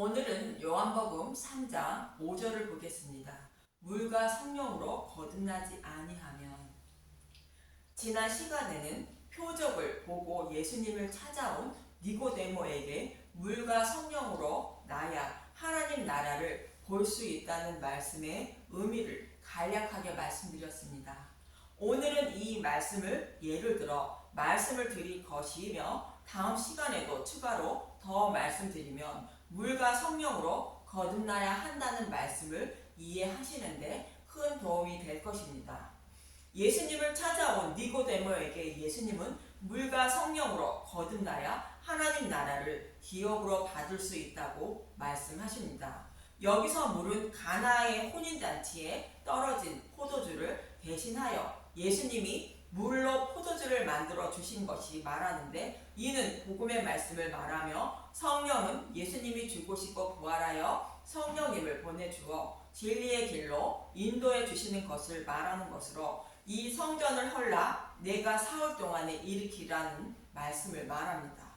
오늘은 요한복음 3장 5절을 보겠습니다. 물과 성령으로 거듭나지 아니하면. 지난 시간에는 표적을 보고 예수님을 찾아온 니고데모에게 물과 성령으로 나야 하나님 나라를 볼 수 있다는 말씀의 의미를 간략하게 말씀드렸습니다. 오늘은 이 말씀을 예를 들어 말씀을 드릴 것이며 다음 시간에도 추가로 더 말씀드리면 물과 성령으로 거듭나야 한다는 말씀을 이해하시는데 큰 도움이 될 것입니다. 예수님을 찾아온 니고데모에게 예수님은 물과 성령으로 거듭나야 하나님 나라를 기업으로 받을 수 있다고 말씀하십니다. 여기서 물은 가나의 혼인잔치에 떨어진 포도주를 대신하여 예수님이 물로 포도주를 만들어 주신 것이 말하는데, 이는 복음의 말씀을 말하며 성령은 예수님이 죽으시고 부활하여 성령님을 보내주어 진리의 길로 인도해 주시는 것을 말하는 것으로 이 성전을 헐라 내가 사흘 동안에 일으키라는 말씀을 말합니다.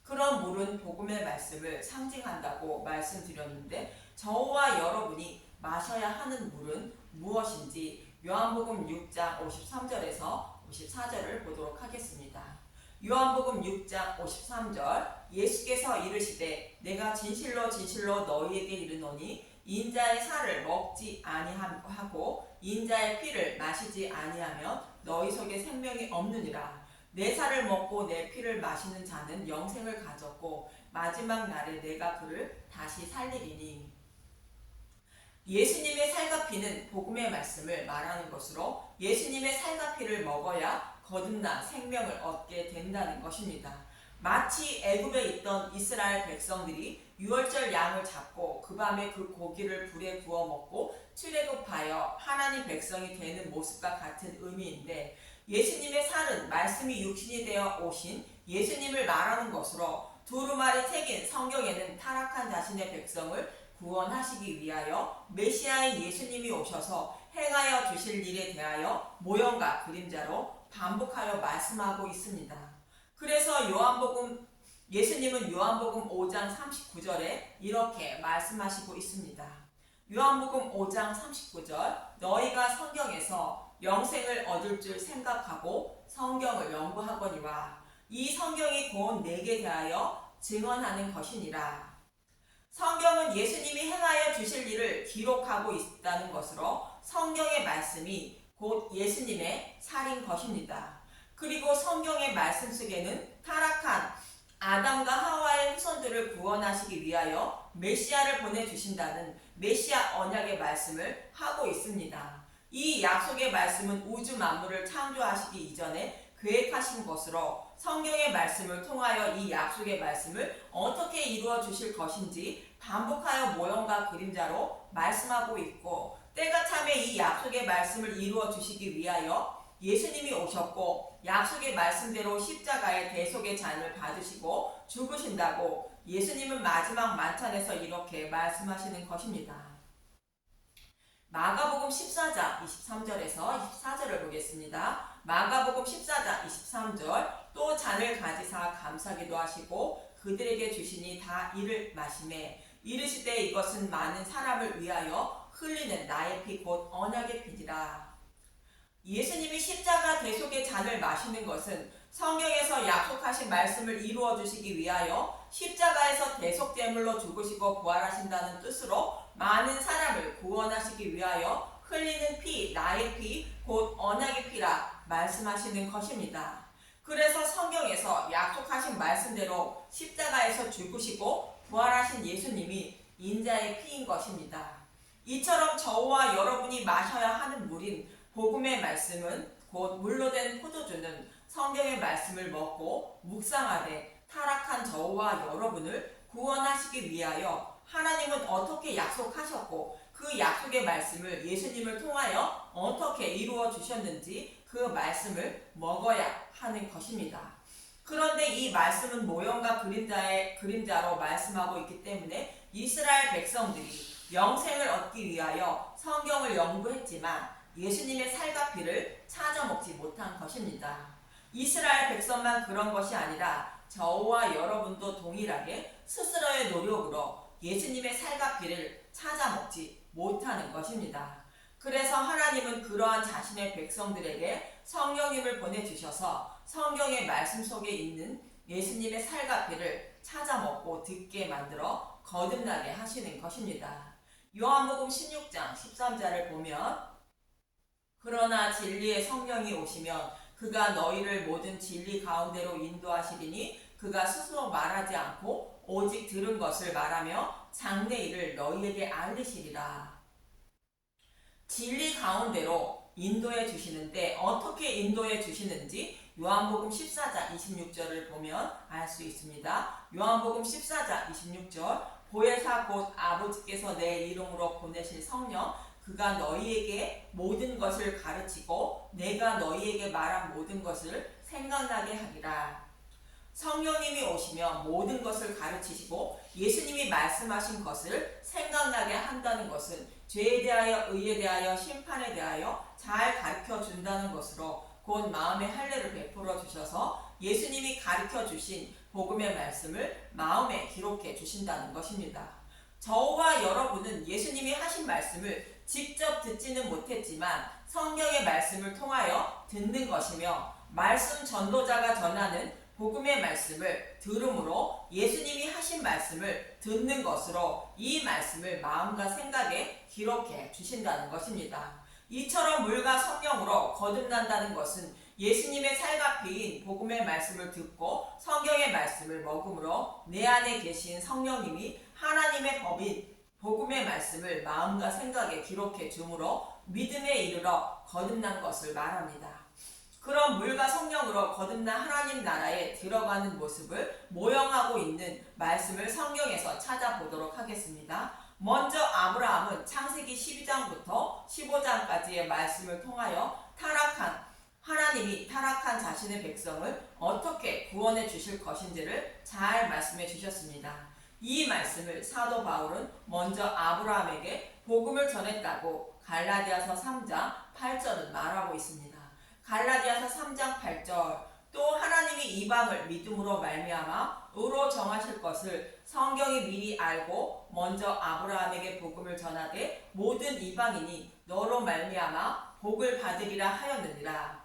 그런 물은 복음의 말씀을 상징한다고 말씀드렸는데, 저와 여러분이 마셔야 하는 물은 무엇인지 요한복음 6장 53절에서 54절을 보도록 하겠습니다. 요한복음 6장 53절, 예수께서 이르시되 내가 진실로 진실로 너희에게 이르노니 인자의 살을 먹지 아니하고 인자의 피를 마시지 아니하면 너희 속에 생명이 없느니라. 내 살을 먹고 내 피를 마시는 자는 영생을 가졌고 마지막 날에 내가 그를 다시 살리리니. 예수님의 살과 피는 복음의 말씀을 말하는 것으로 예수님의 살과 피를 먹어야 거듭나 생명을 얻게 된다는 것입니다. 마치 애굽에 있던 이스라엘 백성들이 유월절 양을 잡고 그 밤에 그 고기를 불에 구워 먹고 출애굽하여 하나님 백성이 되는 모습과 같은 의미인데, 예수님의 살은 말씀이 육신이 되어 오신 예수님을 말하는 것으로 두루마리 책인 성경에는 타락한 자신의 백성을 구원하시기 위하여 메시아인 예수님이 오셔서 행하여 주실 일에 대하여 모형과 그림자로 반복하여 말씀하고 있습니다. 그래서 예수님은 요한복음 5장 39절에 이렇게 말씀하시고 있습니다. 요한복음 5장 39절, 너희가 성경에서 영생을 얻을 줄 생각하고 성경을 연구하거니와 이 성경이 곧 내게 대하여 증언하는 것이니라. 성경은 예수님이 행하여 주실 일을 기록하고 있다는 것으로 성경의 말씀이 곧 예수님의 살인 것입니다. 그리고 성경의 말씀 속에는 타락한 아담과 하와의 후손들을 구원하시기 위하여 메시아를 보내주신다는 메시아 언약의 말씀을 하고 있습니다. 이 약속의 말씀은 우주 만물을 창조하시기 이전에 계획하신 것으로 성경의 말씀을 통하여 이 약속의 말씀을 어떻게 이루어 주실 것인지 반복하여 모형과 그림자로 말씀하고 있고, 때가 차면 이 약속의 말씀을 이루어 주시기 위하여 예수님이 오셨고 약속의 말씀대로 십자가의 대속의 잔을 받으시고 죽으신다고 예수님은 마지막 만찬에서 이렇게 말씀하시는 것입니다. 마가복음 14장 23절에서 24절을 보겠습니다. 마가복음 14장 23절, 또 잔을 가지사 감사기도 하시고 그들에게 주시니 다 이를 마시매 이르시되 이것은 많은 사람을 위하여 흘리는 나의 피 곧 언약의 피니라. 예수님이 십자가 대속의 잔을 마시는 것은 성경에서 약속하신 말씀을 이루어 주시기 위하여 십자가에서 대속제물로 죽으시고 부활하신다는 뜻으로 많은 사람을 구원하시기 위하여 흘리는 피, 나의 피, 곧 언약의 피라 말씀하시는 것입니다. 그래서 성경에서 약속하신 말씀대로 십자가에서 죽으시고 부활하신 예수님이 인자의 피인 것입니다. 이처럼 저와 여러분이 마셔야 하는 물인 복음의 말씀은 곧 물로 된 포도주는 성경의 말씀을 먹고 묵상하되 타락한 저와 여러분을 구원하시기 위하여 하나님은 어떻게 약속하셨고 그 약속의 말씀을 예수님을 통하여 어떻게 이루어 주셨는지 그 말씀을 먹어야 하는 것입니다. 그런데 이 말씀은 모형과 그림자로 말씀하고 있기 때문에 이스라엘 백성들이 영생을 얻기 위하여 성경을 연구했지만 예수님의 살과 피를 찾아 먹지 못한 것입니다. 이스라엘 백성만 그런 것이 아니라 저와 여러분도 동일하게 스스로의 노력으로 예수님의 살과 피를 찾아 먹지 못하는 것입니다. 그래서 하나님은 그러한 자신의 백성들에게 성령님을 보내주셔서 성경의 말씀 속에 있는 예수님의 살과 피를 찾아 먹고 듣게 만들어 거듭나게 하시는 것입니다. 요한복음 16장 13절을 보면 그러나 진리의 성령이 오시면 그가 너희를 모든 진리 가운데로 인도하시리니 그가 스스로 말하지 않고 오직 들은 것을 말하며 장래 일을 너희에게 알리시리라. 진리 가운데로 인도해 주시는데 어떻게 인도해 주시는지 요한복음 14장 26절을 보면 알 수 있습니다. 요한복음 14장 26절 보혜사 곧 아버지께서 내 이름으로 보내실 성령 그가 너희에게 모든 것을 가르치고 내가 너희에게 말한 모든 것을 생각나게 하리라. 성령님이 오시면 모든 것을 가르치시고 예수님이 말씀하신 것을 생각나게 한다는 것은 죄에 대하여 의에 대하여 심판에 대하여 잘 가르쳐 준다는 것으로 곧 마음의 할례를 베풀어 주셔서 예수님이 가르쳐 주신 복음의 말씀을 마음에 기록해 주신다는 것입니다. 저와 여러분은 예수님이 하신 말씀을 직접 듣지는 못했지만 성경의 말씀을 통하여 듣는 것이며 말씀 전도자가 전하는 복음의 말씀을 들음으로 예수님이 하신 말씀을 듣는 것으로 이 말씀을 마음과 생각에 기록해 주신다는 것입니다. 이처럼 물과 성령으로 거듭난다는 것은 예수님의 살과 피인 복음의 말씀을 듣고 성경의 말씀을 먹음으로 내 안에 계신 성령님이 하나님의 법인 복음의 말씀을 마음과 생각에 기록해 주므로 믿음에 이르러 거듭난 것을 말합니다. 그런 물과 성령으로 거듭난 하나님 나라에 들어가는 모습을 모형하고 있는 말씀을 성경에서 찾아보도록 하겠습니다. 먼저 아브라함은 창세기 12장부터 15장까지의 말씀을 통하여 하나님이 타락한 자신의 백성을 어떻게 구원해 주실 것인지를 잘 말씀해 주셨습니다. 이 말씀을 사도 바울은 먼저 아브라함에게 복음을 전했다고 갈라디아서 3장 8절은 말하고 있습니다. 갈라디아서 3장 8절 또 하나님이 이방을 믿음으로 말미암아 의로 정하실 것을 성경이 미리 알고 먼저 아브라함에게 복음을 전하되 모든 이방인이 너로 말미암아 복을 받으리라 하였느니라.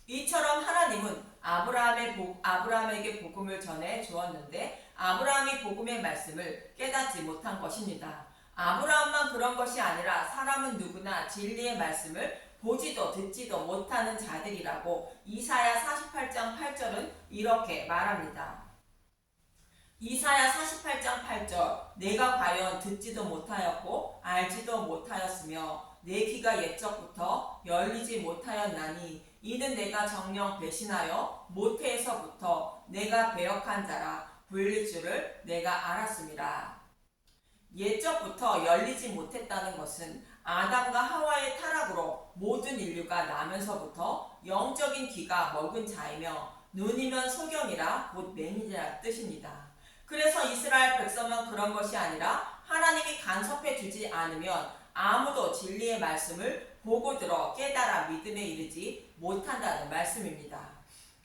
이처럼 하나님은 아브라함에게 복음을 전해 주었는데 아브라함이 복음의 말씀을 깨닫지 못한 것입니다. 아브라함만 그런 것이 아니라 사람은 누구나 진리의 말씀을 보지도 듣지도 못하는 자들이라고 이사야 48장 8절은 이렇게 말합니다. 이사야 48장 8절 내가 과연 듣지도 못하였고 알지도 못하였으며 내 귀가 옛적부터 열리지 못하였나니 이는 내가 정녕 배신하여 모태에서부터 내가 배역한 자라 불릴 줄을 내가 알았습니다. 옛적부터 열리지 못했다는 것은 아담과 하와의 타락으로 모든 인류가 나면서부터 영적인 귀가 먹은 자이며 눈이면 소경이라 곧 맹인이라 뜻입니다. 그래서 이스라엘 백성만 그런 것이 아니라 하나님이 간섭해 주지 않으면 아무도 진리의 말씀을 보고 들어 깨달아 믿음에 이르지 못한다는 말씀입니다.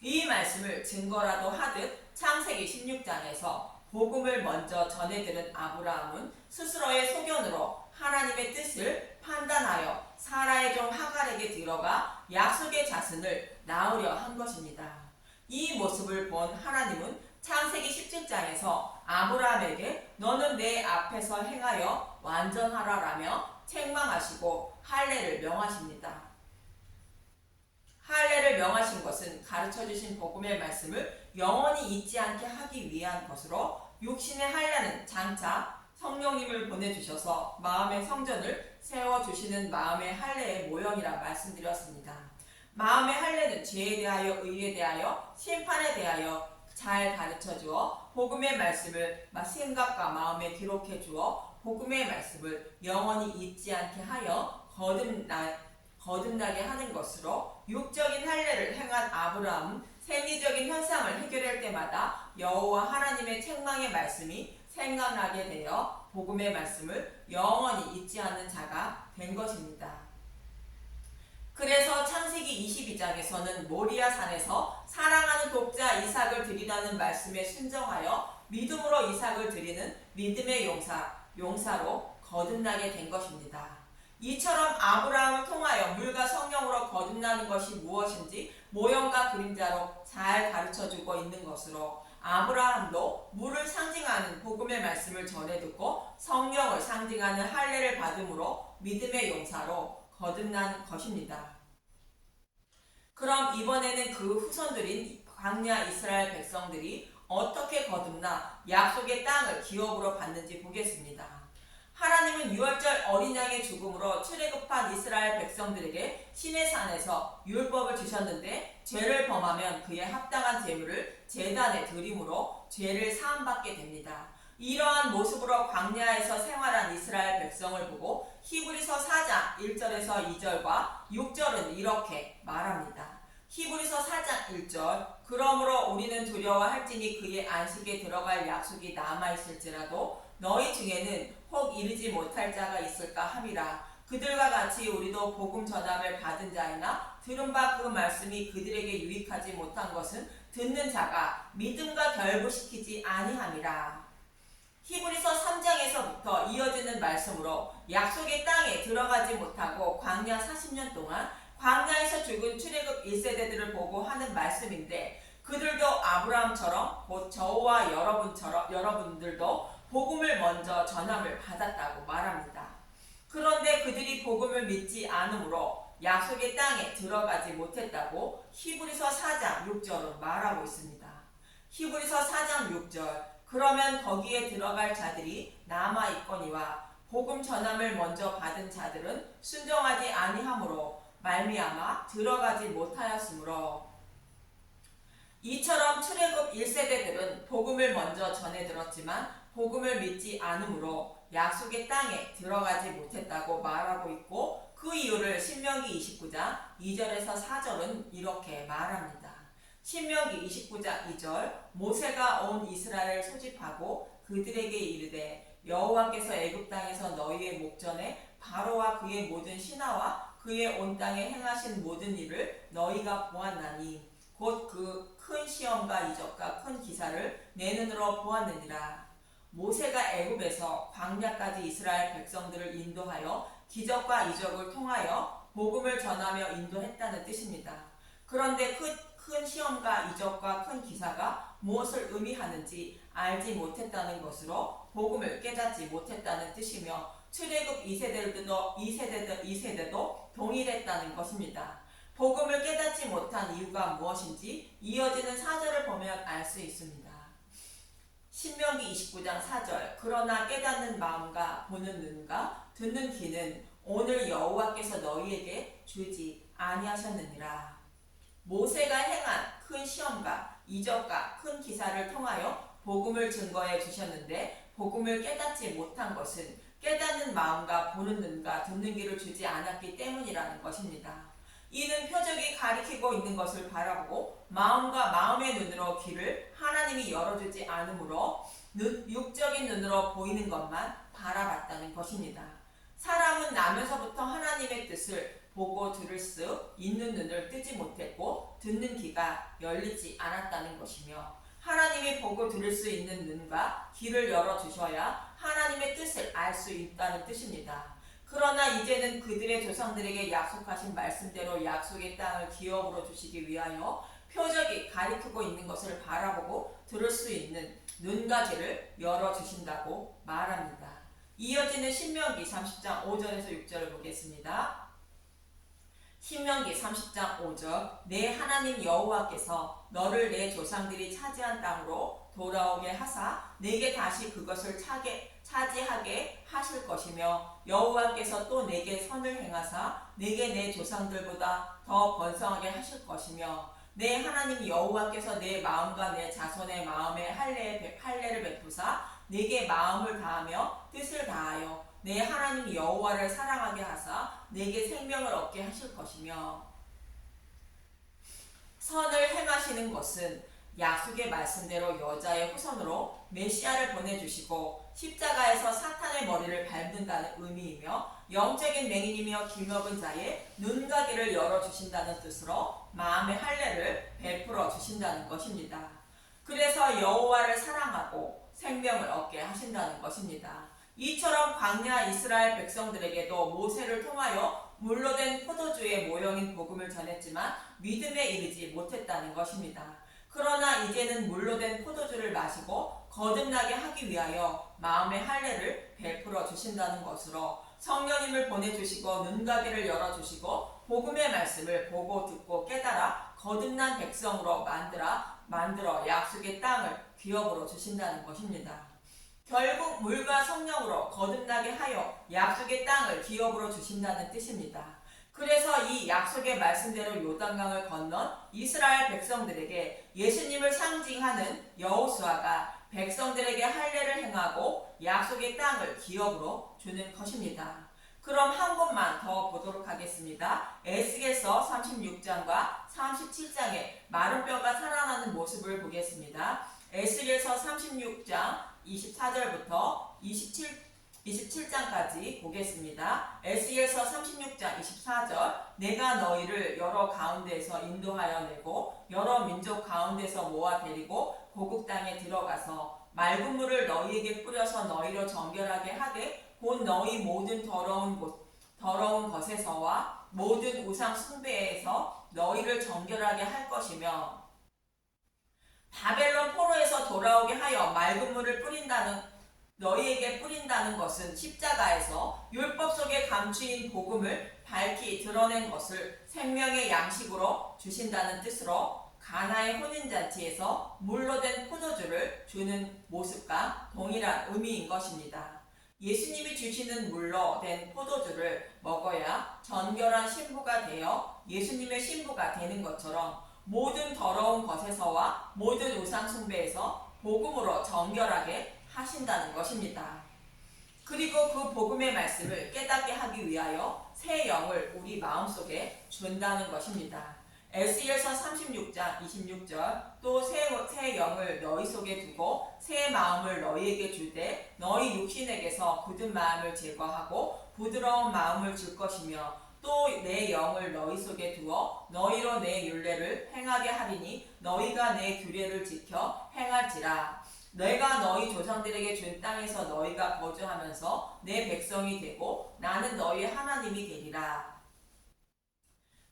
이 말씀을 증거라도 하듯 창세기 16장에서 복음을 먼저 전해들은 아브라함은 스스로의 소견으로 하나님의 뜻을 판단하여 사라의 종 하갈에게 들어가 약속의 자손을 낳으려 한 것입니다. 이 모습을 본 하나님은 창세기 17장에서 아브라함에게 너는 내 앞에서 행하여 완전하라라며 책망하시고 할례를 명하십니다. 할례를 명하신 것은 가르쳐주신 복음의 말씀을 영원히 잊지 않게 하기 위한 것으로 육신의 할례는 장차 성령님을 보내주셔서 마음의 성전을 세워주시는 마음의 할례의 모형이라 말씀드렸습니다. 마음의 할례는 죄에 대하여 의에 대하여 심판에 대하여 잘 가르쳐 주어 복음의 말씀을 생각과 마음에 기록해 주어 복음의 말씀을 영원히 잊지 않게 하여 거듭나게 하는 것으로 육적인 할례를 행한 아브라함은 생리적인 현상을 해결할 때마다 여호와 하나님의 책망의 말씀이 생각나게 되어 복음의 말씀을 영원히 잊지 않는 자가 된 것입니다. 그래서 창세기 22장에서는 모리아 산에서 사랑하는 독자 이삭을 드리라는 말씀에 순종하여 믿음으로 이삭을 드리는 믿음의 용사 용사로 거듭나게 된 것입니다. 이처럼 아브라함을 통하여 물과 성령으로 거듭나는 것이 무엇인지 모형과 그림자로 잘 가르쳐주고 있는 것으로 아브라함도 물을 상징하는 복음의 말씀을 전해 듣고 성령을 상징하는 할례를 받음으로 믿음의 용사로 거듭난 것입니다. 그럼 이번에는 그 후손들인 광야 이스라엘 백성들이 어떻게 거듭나 약속의 땅을 기업으로 받는지 보겠습니다. 하나님은 유월절 어린 양의 죽음으로 출애굽한 이스라엘 백성들에게 시내산에서 율법을 주셨는데 죄를 범하면 그에 합당한 제물을 제단에 드림으로 죄를 사함받게 됩니다. 이러한 모습으로 광야에서 생활한 이스라엘 백성을 보고 히브리서 4장 1절에서 2절과 6절은 이렇게 말합니다. 히브리서 4장 1절 그러므로 우리는 두려워할지니 그의 안식에 들어갈 약속이 남아있을지라도 너희 중에는 혹 이르지 못할 자가 있을까 함이라. 그들과 같이 우리도 복음 전함을 받은 자이나 들은 바 그 말씀이 그들에게 유익하지 못한 것은 듣는 자가 믿음과 결부시키지 아니함이라. 히브리서 3장에서부터 이어지는 말씀으로 약속의 땅에 들어가지 못하고 광야 40년 동안 광야에서 죽은 출애굽 1세대들을 보고 하는 말씀인데 그들도 아브라함처럼 곧 저와 여러분들도 복음을 먼저 전함을 받았다고 말합니다. 그런데 그들이 복음을 믿지 않으므로 약속의 땅에 들어가지 못했다고 히브리서 4장 6절은 말하고 있습니다. 히브리서 4장 6절 그러면 거기에 들어갈 자들이 남아있거니와 복음 전함을 먼저 받은 자들은 순종하지 아니하므로 말미암아 들어가지 못하였으므로 이처럼 출애굽 1세대들은 복음을 먼저 전해 들었지만 복음을 믿지 않으므로 약속의 땅에 들어가지 못했다고 말하고 있고 그 이유를 신명기 29장 2절에서 4절은 이렇게 말합니다. 신명기 29장 2절 모세가 온 이스라엘을 소집하고 그들에게 이르되 여호와께서 애굽 땅에서 너희의 목전에 바로와 그의 모든 신하와 그의 온 땅에 행하신 모든 일을 너희가 보았나니 곧 그 큰 시험과 이적과 큰 기사를 내 눈으로 보았느니라. 모세가 애굽에서 광야까지 이스라엘 백성들을 인도하여 기적과 이적을 통하여 복음을 전하며 인도했다는 뜻입니다. 그런데 큰 시험과 이적과 큰 기사가 무엇을 의미하는지 알지 못했다는 것으로 복음을 깨닫지 못했다는 뜻이며 출애굽 2세대도 동일했다는 것입니다. 복음을 깨닫지 못한 이유가 무엇인지 이어지는 4절을 보면 알 수 있습니다. 신명기 29장 4절 그러나 깨닫는 마음과 보는 눈과 듣는 귀는 오늘 여호와께서 너희에게 주지 아니하셨느니라. 모세가 행한 큰 시험과 이적과 큰 기사를 통하여 복음을 증거해 주셨는데 복음을 깨닫지 못한 것은 깨닫는 마음과 보는 눈과 듣는 귀를 주지 않았기 때문이라는 것입니다. 이는 표적이 가리키고 있는 것을 바라보고 마음과 마음의 눈으로 귀를 하나님이 열어주지 않으므로 육적인 눈으로 보이는 것만 바라봤다는 것입니다. 사람은 나면서부터 하나님의 뜻을 보고 들을 수 있는 눈을 뜨지 못했고 듣는 귀가 열리지 않았다는 것이며 하나님이 보고 들을 수 있는 눈과 귀를 열어주셔야 하나님의 뜻을 알 수 있다는 뜻입니다. 그러나 이제는 그들의 조상들에게 약속하신 말씀대로 약속의 땅을 기업으로 주시기 위하여 표적이 가리키고 있는 것을 바라보고 들을 수 있는 눈과 귀를 열어주신다고 말합니다. 이어지는 신명기 30장 5절에서 6절을 보겠습니다. 신명기 30장 5절 내 하나님 여호와께서 너를 내 조상들이 차지한 땅으로 돌아오게 하사 내게 다시 그것을 차지하게 하실 것이며 여호와께서 또 내게 선을 행하사 내게 내 조상들보다 더 번성하게 하실 것이며 내 하나님 여호와께서 내 마음과 내 자손의 마음에 할례를 베푸사 내게 마음을 다하며 뜻을 다하여 내 하나님 여호와를 사랑하게 하사 내게 생명을 얻게 하실 것이며 선을 행하시는 것은 약속의 말씀대로 여자의 후손으로 메시아를 보내주시고 십자가에서 사탄의 머리를 밟는다는 의미이며 영적인 맹인이며 길먹은 자의 눈과 귀를 열어주신다는 뜻으로 마음의 할례를 베풀어 주신다는 것입니다. 그래서 여호와를 사랑하고 생명을 얻게 하신다는 것입니다. 이처럼 광야 이스라엘 백성들에게도 모세를 통하여 물로 된 포도주의 모형인 복음을 전했지만 믿음에 이르지 못했다는 것입니다. 그러나 이제는 물로 된 포도주를 마시고 거듭나게 하기 위하여 마음의 할례를 베풀어 주신다는 것으로 성령님을 보내주시고 눈가게를 열어주시고 복음의 말씀을 보고 듣고 깨달아 거듭난 백성으로 만들어 약속의 땅을 기업으로 주신다는 것입니다. 결국 물과 성령으로 거듭나게 하여 약속의 땅을 기업으로 주신다는 뜻입니다. 그래서 이 약속의 말씀대로 요단강을 건넌 이스라엘 백성들에게 예수님을 상징하는 여호수아가 백성들에게 할례를 행하고 약속의 땅을 기업으로 주는 것입니다. 그럼 한 곳만 더 보도록 하겠습니다. 에스겔서 36장과 37장의 마른 뼈가 살아나는 모습을 보겠습니다. 에스겔서 36장 24절부터 27장까지 보겠습니다. 에스겔서 36장 24절 내가 너희를 여러 가운데에서 인도하여 내고 여러 민족 가운데서 모아 데리고 고국 땅에 들어가서 맑은 물을 너희에게 뿌려서 너희로 정결하게 하되 곧 너희 모든 더러운 것에서와 모든 우상 숭배에서 너희를 정결하게 할 것이며 바벨론 포로에서 돌아오게 하여 맑은 물을 너희에게 뿌린다는 것은 십자가에서 율법 속에 감추인 복음을 밝히 드러낸 것을 생명의 양식으로 주신다는 뜻으로 가나의 혼인잔치에서 물로 된 포도주를 주는 모습과 동일한 의미인 것입니다. 예수님이 주시는 물로 된 포도주를 먹어야 정결한 신부가 되어 예수님의 신부가 되는 것처럼 모든 더러운 것에서와 모든 우상 숭배에서 복음으로 정결하게 하신다는 것입니다. 그리고 그 복음의 말씀을 깨닫게 하기 위하여 새 영을 우리 마음속에 준다는 것입니다. 에스겔서 36장 26절 또 새 영을 너희 속에 두고 새 마음을 너희에게 주되 너희 육신에게서 굳은 마음을 제거하고 부드러운 마음을 줄 것이며 또 내 영을 너희 속에 두어 너희로 내 율례를 행하게 하리니 너희가 내 규례를 지켜 행할지라. 내가 너희 조상들에게 준 땅에서 너희가 거주하면서 내 백성이 되고 나는 너희 하나님이 되리라.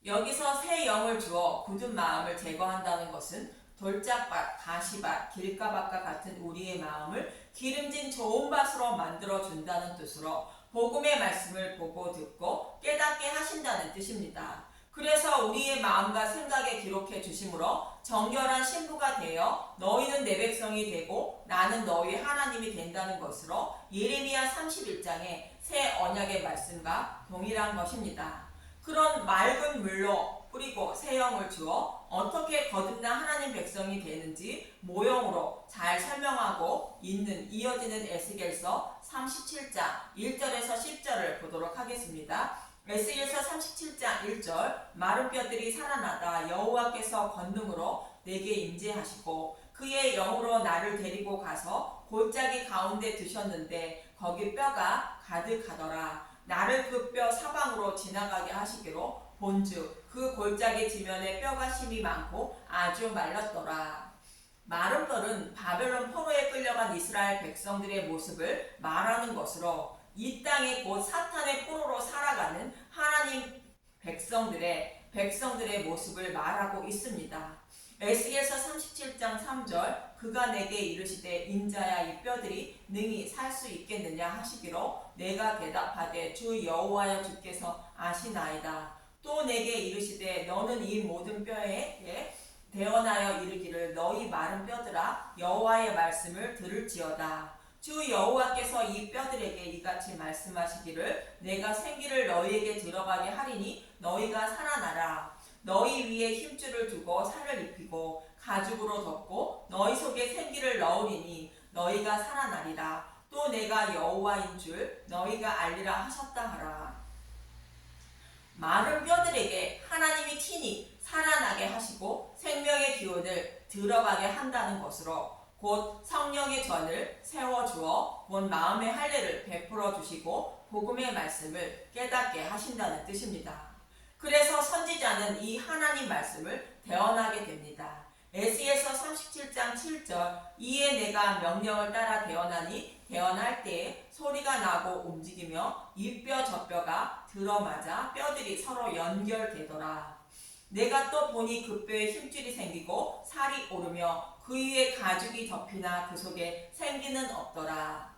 여기서 새 영을 주어 굳은 마음을 제거한다는 것은 돌짝밭, 가시밭, 길가밭과 같은 우리의 마음을 기름진 좋은 밭으로 만들어 준다는 뜻으로 복음의 말씀을 보고 듣고 깨닫게 하신다는 뜻입니다. 그래서 우리의 마음과 생각에 기록해 주심으로 정결한 신부가 되어 너희는 내 백성이 되고 나는 너희 하나님이 된다는 것으로 예레미야 31장의 새 언약의 말씀과 동일한 것입니다. 그런 맑은 물로 뿌리고 새 영을 주어 어떻게 거듭난 하나님 백성이 되는지 모형으로 잘 설명하고 이어지는 에스겔서 37장 1절에서 10절을 보도록 하겠습니다. 에스겔서 37장 1절 마른 뼈들이 살아나다 여호와께서 권능으로 내게 임재하시고 그의 영으로 나를 데리고 가서 골짜기 가운데 두셨는데 거기 뼈가 가득하더라. 나를 그 뼈 사방으로 지나가게 하시기로 본즉 그 골짜기 지면에 뼈가 심이 많고 아주 말랐더라. 마른 뼈는 바벨론 포로에 끌려간 이스라엘 백성들의 모습을 말하는 것으로 이 땅에 곧 사탄의 포로로 살아가는 하나님 백성들의 모습을 말하고 있습니다. 에스겔서 37장 3절 그가 내게 이르시되 인자야 이 뼈들이 능히 살 수 있겠느냐 하시기로 내가 대답하되 주 여호와여 주께서 아시나이다. 또 내게 이르시되 너는 이 모든 뼈에 대언하여 이르기를 너희 마른 뼈들아 여호와의 말씀을 들을지어다. 주 여호와께서 이 뼈들에게 이같이 말씀하시기를 내가 생기를 너희에게 들어가게 하리니 너희가 살아나라. 너희 위에 힘줄을 두고 살을 입히고 가죽으로 덮고 너희 속에 생기를 넣으리니 너희가 살아나리라. 또 내가 여호와인 줄 너희가 알리라 하셨다 하라. 마른 뼈들에게 하나님이 친히 살아나게 하시고 생명의 기운을 들어가게 한다는 것으로 곧 성령의 전을 세워주어 곧 마음의 할례를 베풀어 주시고 복음의 말씀을 깨닫게 하신다는 뜻입니다. 그래서 선지자는 이 하나님 말씀을 대언하게 됩니다. 에스겔서 37장 7절 이에 내가 명령을 따라 대언하니 대언할 때에 소리가 나고 움직이며 이 뼈 저 뼈가 들어맞아 뼈들이 서로 연결되더라. 내가 또 보니 그 뼈에 힘줄이 생기고 살이 오르며 그 위에 가죽이 덮이나 그 속에 생기는 없더라.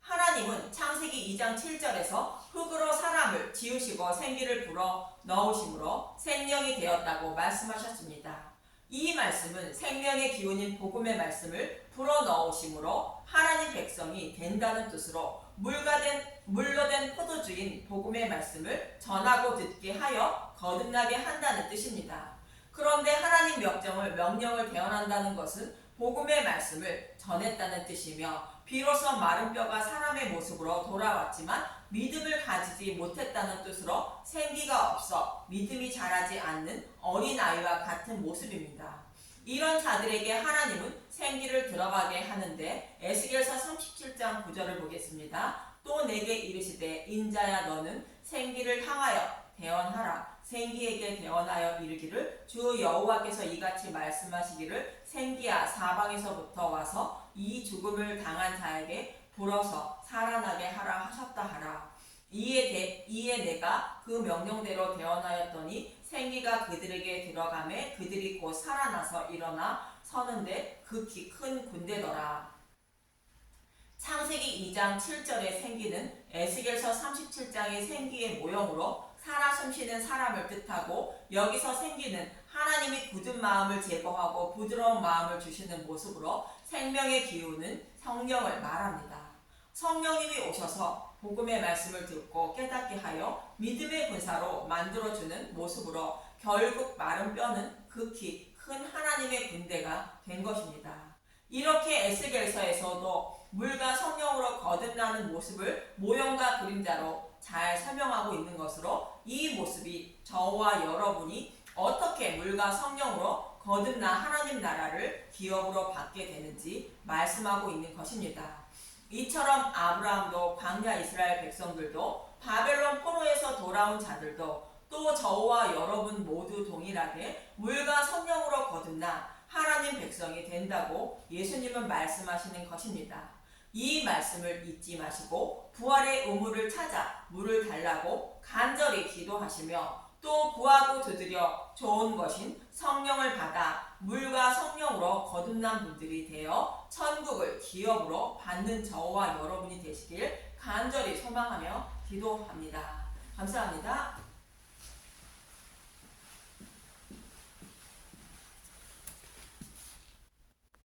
하나님은 창세기 2장 7절에서 흙으로 사람을 지으시고 생기를 불어 넣으심으로 생명이 되었다고 말씀하셨습니다. 이 말씀은 생명의 기운인 복음의 말씀을 불어 넣으심으로 하나님 백성이 된다는 뜻으로 물로 된 포도주인 복음의 말씀을 전하고 듣게 하여 거듭나게 한다는 뜻입니다. 그런데 하나님 명령을 대언한다는 것은 복음의 말씀을 전했다는 뜻이며 비로소 마른 뼈가 사람의 모습으로 돌아왔지만 믿음을 가지지 못했다는 뜻으로 생기가 없어 믿음이 자라지 않는 어린아이와 같은 모습입니다. 이런 자들에게 하나님은 생기를 들어가게 하는데 에스겔서 37장 9절을 보겠습니다. 또 내게 이르시되 인자야 너는 생기를 향하여 대언하라. 생기에게 대언하여 이르기를 주 여호와께서 이같이 말씀하시기를 생기야 사방에서부터 와서 이 죽음을 당한 자에게 불어서 살아나게 하라 하셨다 하라. 이에 내가 그 명령대로 대언하였더니 생기가 그들에게 들어가매 그들이 곧 살아나서 일어나 서는데 극히 큰 군대더라. 창세기 2장 7절의 생기는 에스겔서 37장의 생기의 모형으로 살아 숨쉬는 사람을 뜻하고 여기서 생기는 하나님이 굳은 마음을 제거하고 부드러운 마음을 주시는 모습으로 생명의 기운은 성령을 말합니다. 성령님이 오셔서 복음의 말씀을 듣고 깨닫게 하여 믿음의 군사로 만들어주는 모습으로 결국 마른 뼈는 극히 큰 하나님의 군대가 된 것입니다. 이렇게 에스겔서에서도 물과 성령으로 거듭나는 모습을 모형과 그림자로 잘 설명하고 있는 것으로 이 모습이 저와 여러분이 어떻게 물과 성령으로 거듭나 하나님 나라를 기업으로 받게 되는지 말씀하고 있는 것입니다. 이처럼 아브라함도 광야 이스라엘 백성들도 바벨론 포로에서 돌아온 자들도 또 저와 여러분 모두 동일하게 물과 성령으로 거듭나 하나님 백성이 된다고 예수님은 말씀하시는 것입니다. 이 말씀을 잊지 마시고 부활의 우물을 찾아 물을 달라고 간절히 기도하시며 또 구하고 두드려 좋은 것인 성령을 받아 물과 성령으로 거듭난 분들이 되어 천국을 기업으로 받는 저와 여러분이 되시길 간절히 소망하며 기도합니다. 감사합니다.